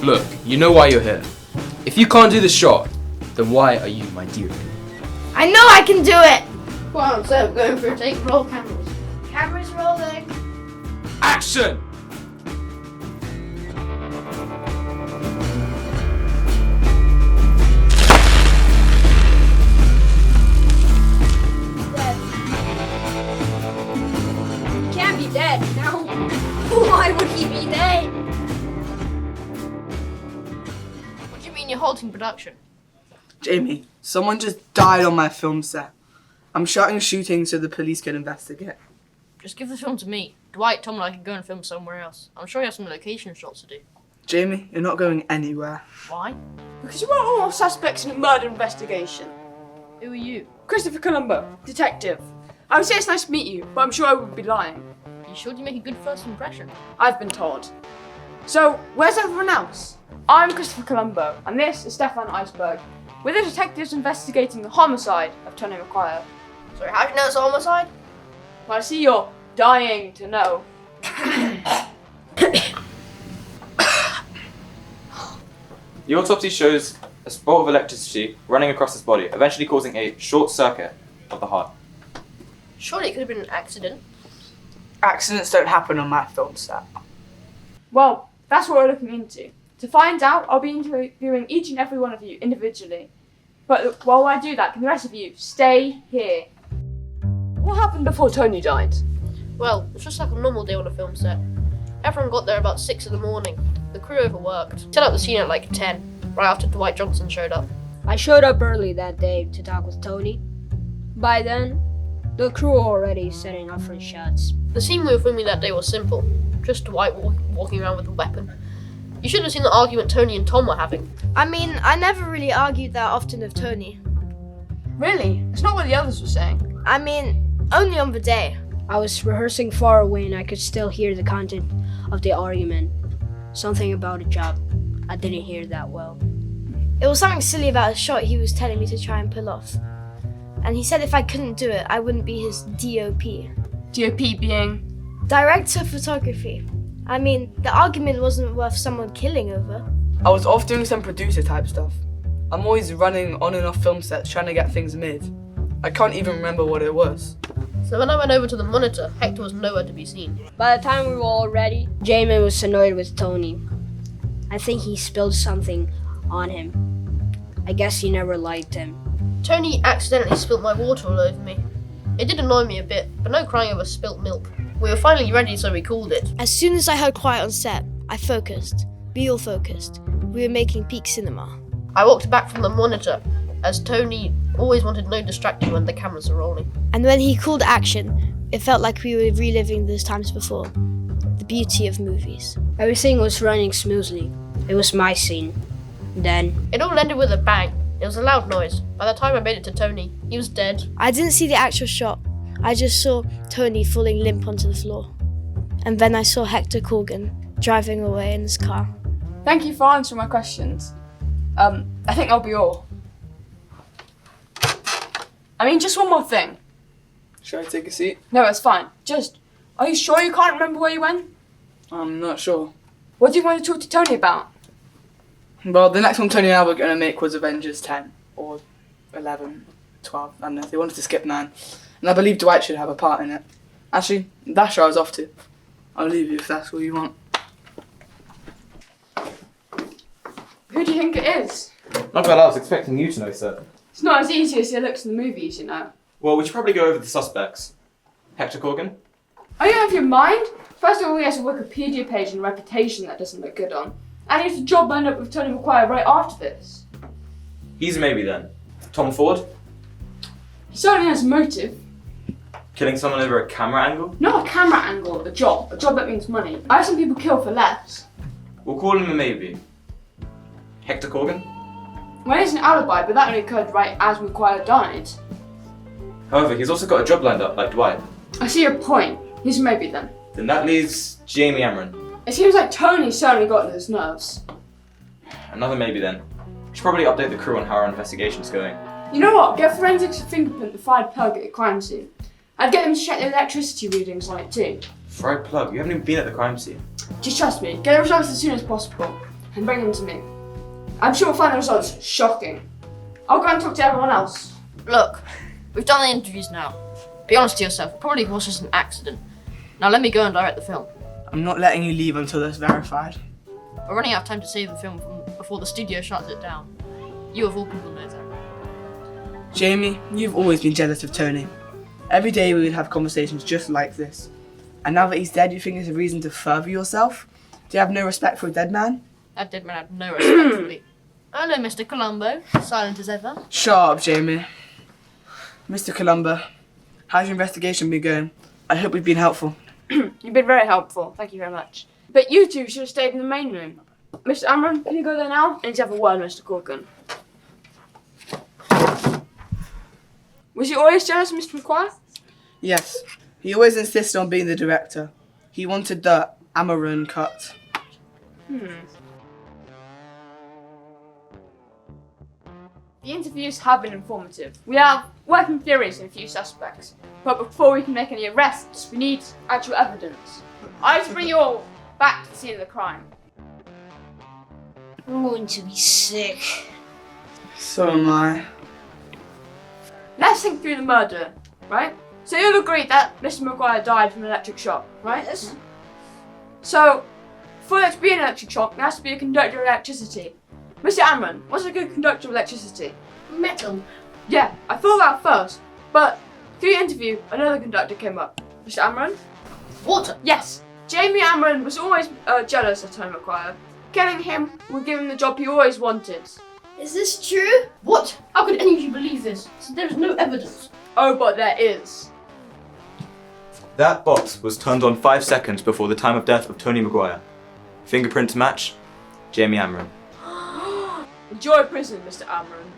Look, you know why you're here. If you can't do the shot, then why are you my dear? I know I can do it! Well, so I'm going for a take. Roll cameras. Camera's rolling. Action! He can't be dead. No. Why would he be dead? What do you mean you're halting production? Jamie, someone just died on my film set. I'm shutting shooting so the police can investigate. Just give the film to me. Dwight, Tom and I can go and film somewhere else. I'm sure you have some location shots to do. Jamie, you're not going anywhere. Why? Because we're all suspects in a murder investigation. Who are you? Christopher Columbo, detective. I would say it's nice to meet you, but I'm sure I would be lying. You sure you make a good first impression? I've been told. So, where's everyone else? I'm Christopher Columbo, and this is Stefan Iceberg. We're the detectives investigating the homicide of Tony McGuire. Sorry, how do you know it's a homicide? Well, I see you're dying to know. The autopsy shows a bolt of electricity running across his body, eventually causing a short circuit of the heart. Surely it could have been an accident. Accidents don't happen on my film set. Well, that's what we're looking into. To find out, I'll be interviewing each and every one of you individually. But while I do that, can the rest of you stay here? What happened before Tony died? Well, it's just like a normal day on a film set. Everyone got there about 6 in the morning. The crew overworked. Set up the scene at like 10, right after Dwight Johnson showed up. I showed up early that day to talk with Tony. By then, the crew were already setting up for the shots. The scene we were filming that day was simple. Just Dwight walking around with a weapon. You should have seen the argument Tony and Tom were having. I mean, I never really argued that often with Tony. Really? It's not what the others were saying. I mean, only on the day. I was rehearsing far away and I could still hear the content of the argument. Something about a job. I didn't hear that well. It was something silly about a shot he was telling me to try and pull off. And he said if I couldn't do it, I wouldn't be his DOP. DOP being? Director of photography. I mean, the argument wasn't worth someone killing over. I was off doing some producer type stuff. I'm always running on and off film sets trying to get things made. I can't even remember what it was. So when I went over to the monitor, Hector was nowhere to be seen. By the time we were all ready, Jamie was annoyed with Tony. I think he spilled something on him. I guess he never liked him. Tony accidentally spilt my water all over me. It did annoy me a bit, but no crying over spilt milk. We were finally ready, so we called it. As soon as I heard quiet on set, I focused. We all focused. We were making peak cinema. I walked back from the monitor, as Tony always wanted no distracting when the cameras were rolling. And when he called action, it felt like we were reliving those times before. The beauty of movies. Everything was running smoothly. It was my scene. Then, It all ended with a bang. It was a loud noise. By the time I made it to Tony, he was dead. I didn't see the actual shot. I just saw Tony falling limp onto the floor. And then I saw Hector Corgan driving away in his car. Thank you for answering my questions. I think that'll be all. I mean, just one more thing. Should I take a seat? No, it's fine. Just, are you sure you can't remember where you went? I'm not sure. What do you want to talk to Tony about? Well, the next one Tony and I were going to make was Avengers 10 or 11, 12, I don't know. They wanted to skip 9. And I believe Dwight should have a part in it. Actually, that's where I was off to. I'll leave you if that's what you want. Who do you think it is? Not bad, I was expecting you to know, sir. It's not as easy as it looks in the movies, you know. Well, we should probably go over the suspects. Hector Corgan? Are you out of your mind? First of all, he has a Wikipedia page and a reputation that doesn't look good on. And he has a job lined up with Tony McGuire right after this. He's a maybe then. Tom Ford? He certainly has motive. Killing someone over a camera angle? Not a camera angle, a job. A job that means money. I've seen people kill for less. We'll call him a maybe. Hector Corgan? Well, he has an alibi, but that only occurred right as McGuire died. However, he's also got a job lined up, like Dwight. I see your point. He's a maybe then. Then that leaves Jamie Amron. It seems like Tony certainly got into his nerves. Another maybe then. We should probably update the crew on how our investigation's going. You know what? Get forensics to fingerprint the fried plug at the crime scene. I'd get them to check the electricity readings on it too. Fried plug, you haven't even been at the crime scene. Just trust me. Get the results as soon as possible. and bring them to me. I'm sure we'll find the results shocking. I'll go and talk to everyone else. Look, we've done the interviews now. Be honest to yourself, it probably was just an accident. Now let me go and direct the film. I'm not letting you leave until that's verified. We're running out of time to save the film before the studio shuts it down. You of all people know that. Jamie, you've always been jealous of Tony. Every day we would have conversations just like this. And now that he's dead, you think it's a reason to further yourself? Do you have no respect for a dead man? That dead man had no respect for me. Hello, Mr. Columbo. Silent as ever. Shut up, Jamie. Mr. Columbo, how's your investigation been going? I hope we've been helpful. You've been very helpful, thank you very much. But you two should have stayed in the main room. Mr. Amron, can you go there now? I need to have a word, Mr. Corkin. Was he always jealous of Mr. McQuire? Yes, he always insisted on being the director. He wanted the Amaran cut. The interviews have been informative. We have working theories in a few suspects, but before we can make any arrests, we need actual evidence. I have to bring you all back to the scene of the crime. I'm going to be sick. So am I. Let's think through the murder, right? So you'll agree that Mr. McGuire died from an electric shock, right? Yes. So, for there to be an electric shock, there has to be a conductor of electricity. Mr. Amron, what's a good conductor of electricity? Metal. Yeah, I thought that first, but through the interview, another conductor came up. Mr. Amron? Water. Yes, Jamie Amron was always jealous of Tony McGuire. Killing him would give him the job he always wanted. Is this true? What? How could any of you believe this? So there is no evidence. Oh, but there is. That box was turned on 5 seconds before the time of death of Tony Maguire. Fingerprints match Jamie Amron. Enjoy prison, Mr. Amron.